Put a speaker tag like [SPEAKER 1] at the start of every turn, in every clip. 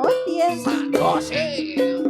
[SPEAKER 1] maut ya.
[SPEAKER 2] Sagosil.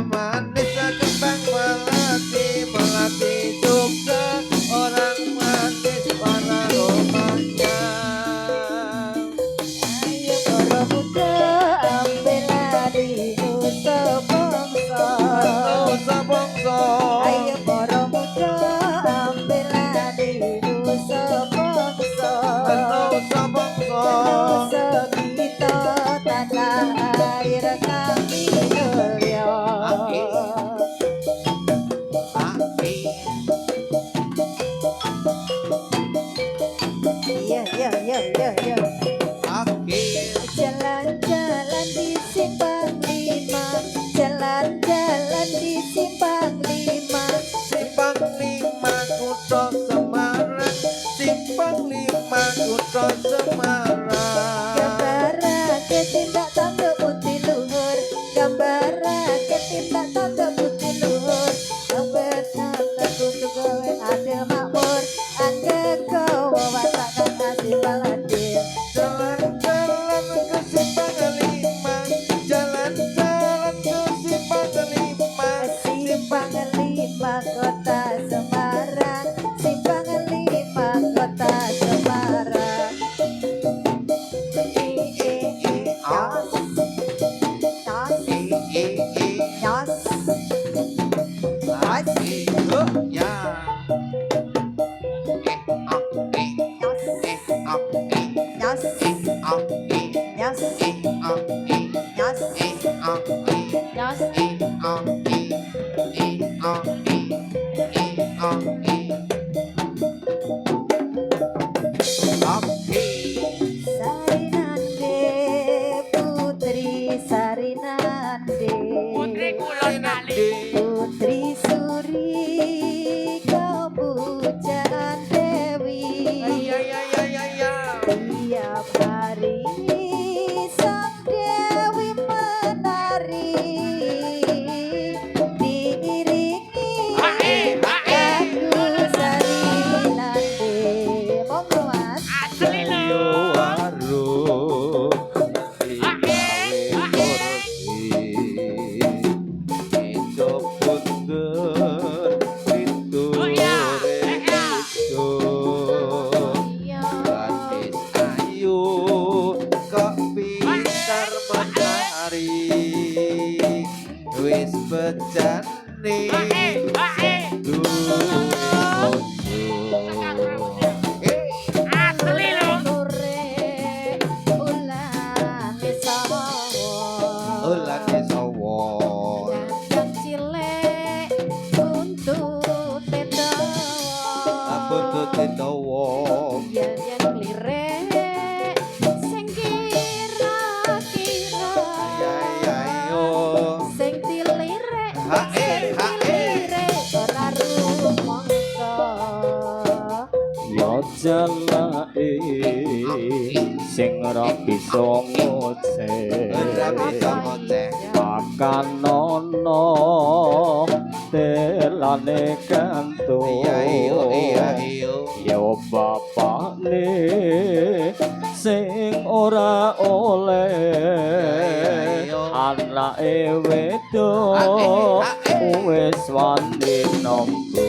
[SPEAKER 3] Manis kembang melati melati
[SPEAKER 1] Yo. Jalan-jalan di Simpang Lima, jalan-jalan di Simpang Lima.
[SPEAKER 3] Simpang Lima Kutha Semarang, Simpang Lima Kutha Semarang.
[SPEAKER 1] Gambarake tindak tangga putih luhur, gambarake tindak tangga putih luhur. Ambet tangga kudu gawe adil makmur, angge kowe wasakan asih baladin.
[SPEAKER 3] Jalan-jalan ke Simpang Lima, jalan-jalan ke Simpang Lima.
[SPEAKER 1] Simpang Lima Kota Semarang, Simpang Lima Kota Semarang. Nyos, nyos, nyos,
[SPEAKER 3] Ya.
[SPEAKER 1] nyos, nyos, nyos, nyos. Sarinande Putri Sarinande,
[SPEAKER 2] Putri kulon kali.
[SPEAKER 1] Putri Suri Kebujaan Dewi. Tiap hari sang Dewi menari, diiringi lagu Sarinande. Monggo Mas.
[SPEAKER 2] Asli
[SPEAKER 3] Ayo
[SPEAKER 2] lho.
[SPEAKER 3] aruh hidup punten itu gadis ayu kok pintar menari wis bejane duwe bojo.
[SPEAKER 2] Asli lho.
[SPEAKER 3] Ulane sawo buntute dawa yo jalake sing ora bisa ngoceh makan nono telane kantung yo bapakne sing ora oleh anake wedok wis wani nampa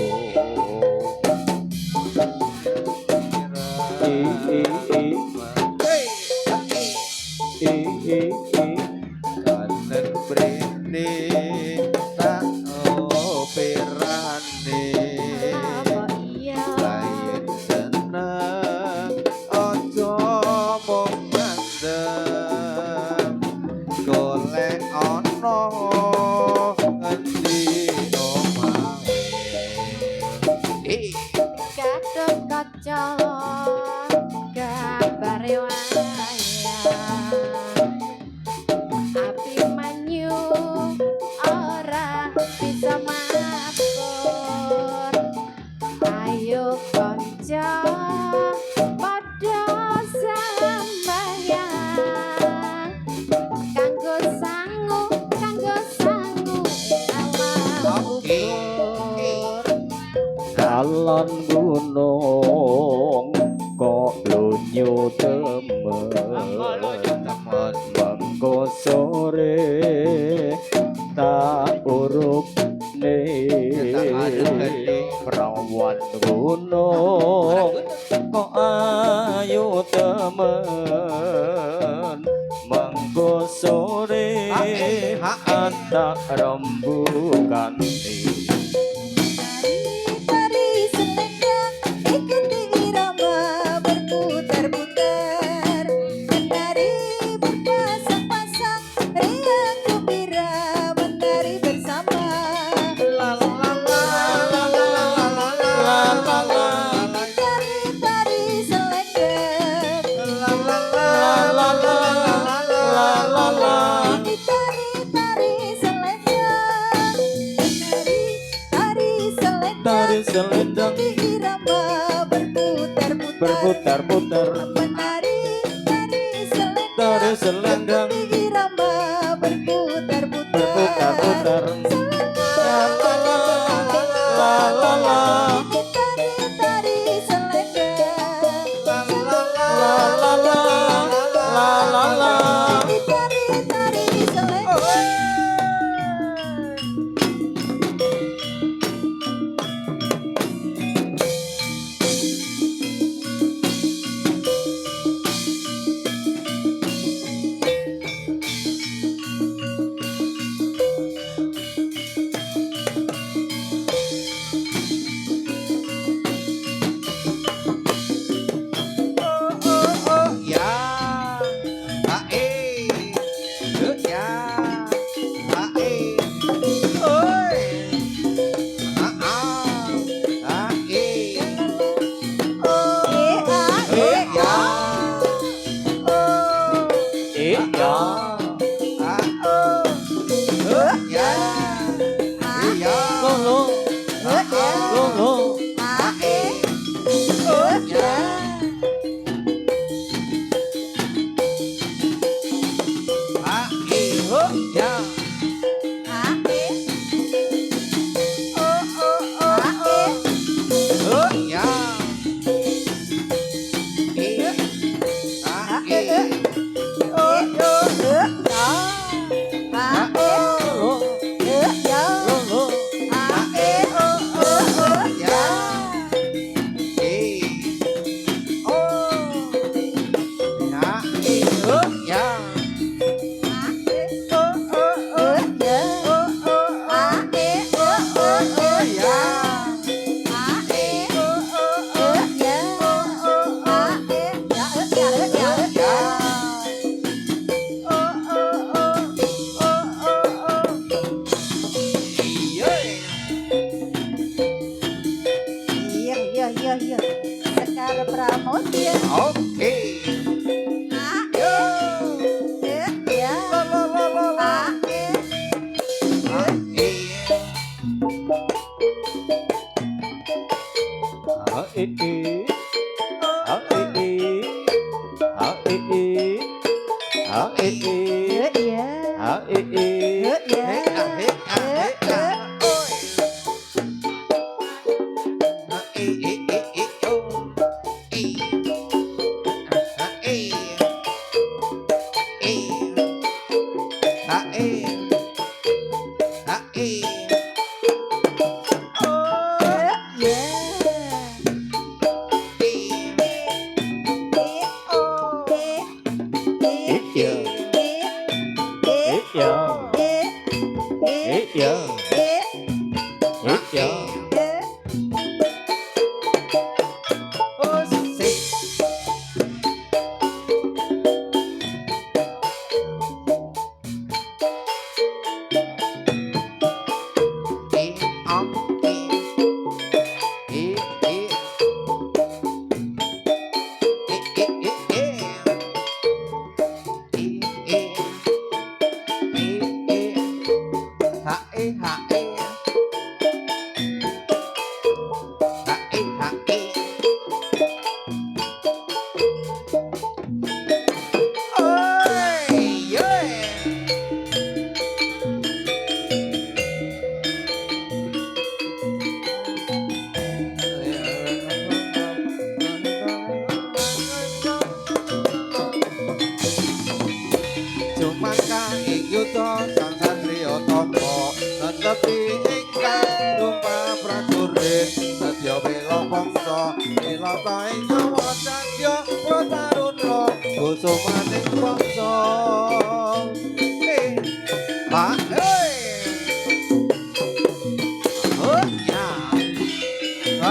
[SPEAKER 3] kanen brene tak operane layen seneng ojo mung mandem golek ana ngendi omahe
[SPEAKER 1] Gatot kaca gambare wayang, api manyu ora bisa mabur. Ayo kanca padha sambayang, kanggo sangu alam ukur.
[SPEAKER 3] Dalan gunung kok lunyu temen mengko sore tak urupne perawan gunung kok ayu temen mengko sore tak rembukan
[SPEAKER 1] Tari selendang ikuti irama berputar-putar, menari berpasang-pasang riang gembira menari bersama. Tari selendang
[SPEAKER 3] selendang
[SPEAKER 1] irama berputar-putar
[SPEAKER 3] berputar-putar
[SPEAKER 1] menari
[SPEAKER 3] dari selendang
[SPEAKER 1] irama berputar-putar
[SPEAKER 3] berputar-putar la la la la la la
[SPEAKER 1] tari selendang
[SPEAKER 3] la la la la la la
[SPEAKER 1] tari selendang Iya. Sekar Pramudia.
[SPEAKER 4] Oke.
[SPEAKER 1] Ayo. Ya.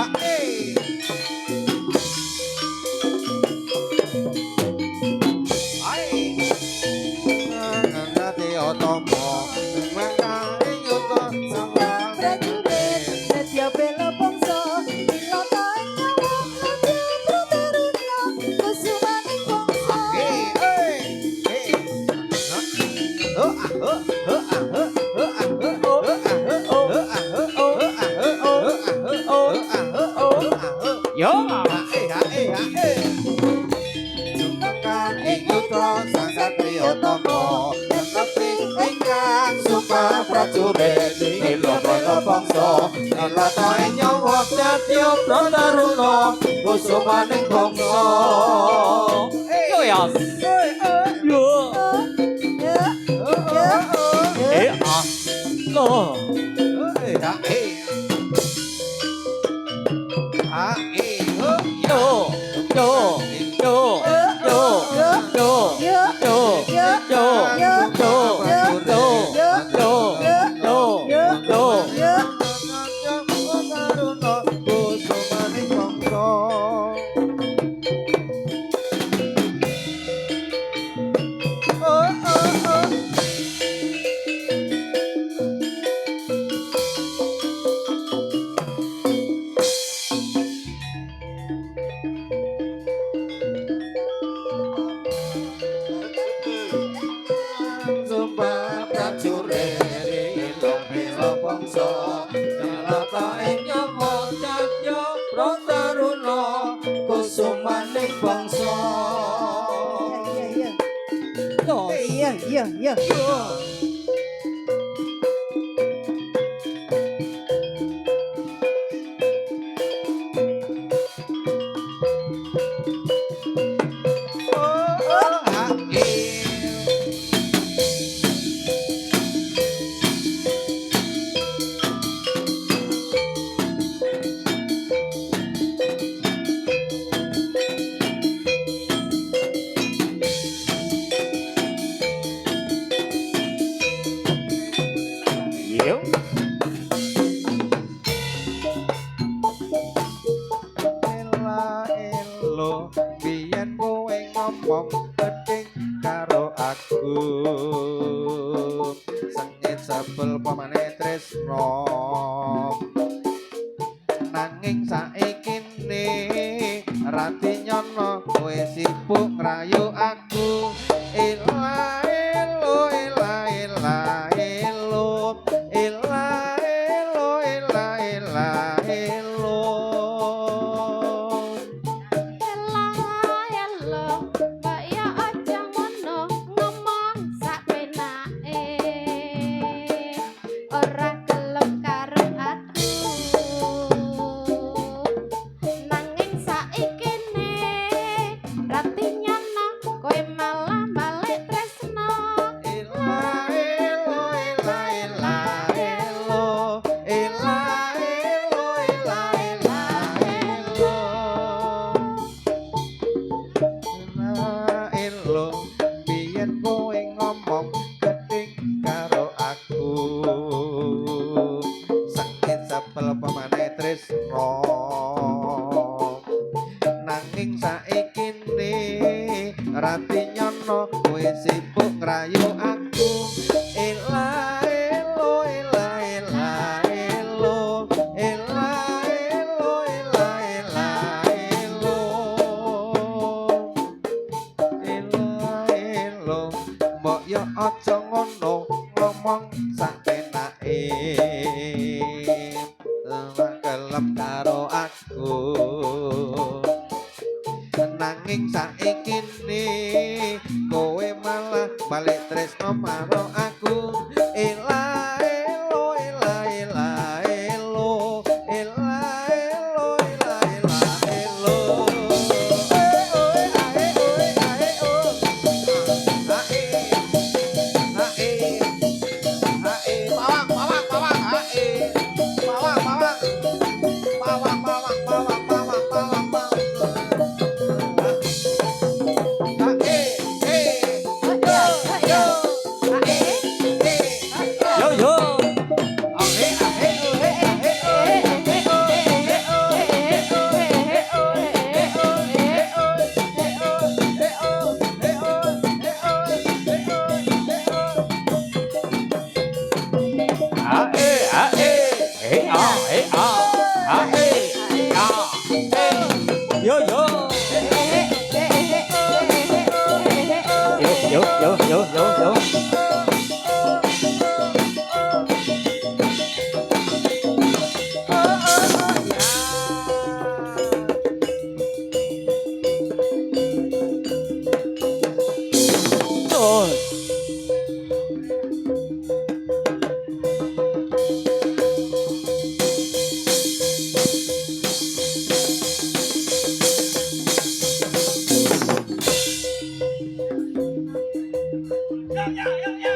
[SPEAKER 1] Ae.
[SPEAKER 3] putra sang satriya tama nenepi ingkang sumpah prajurit ila prana bangsa ila tae nyawa jatya prantaruna kusumaning bangsa yo ya yo lo sumpah prajurit ila bela bangsa nalata ing nyawa jatya prantaruna kusumaning bangsa
[SPEAKER 1] Iya.
[SPEAKER 3] elo biyen kowe ngomong gedeng karo aku sengit sebel pamane tresno nanging saikine rati nyono kowe sibuk ngrayu aku ela elo ela ela elo ela elo ela ela elo nanging saikine rati nyono kowe sibuk ngrayu aku ela elo ela ela elo ela elo ela ela elo ela elo mbok yo aja ngono ngomong sak penake kelem karo aku nanging saikine kowe malah balik tresno karo aku ela elo ela ela elo ela elo ela ela elo
[SPEAKER 2] Yo, yo, yo, yo.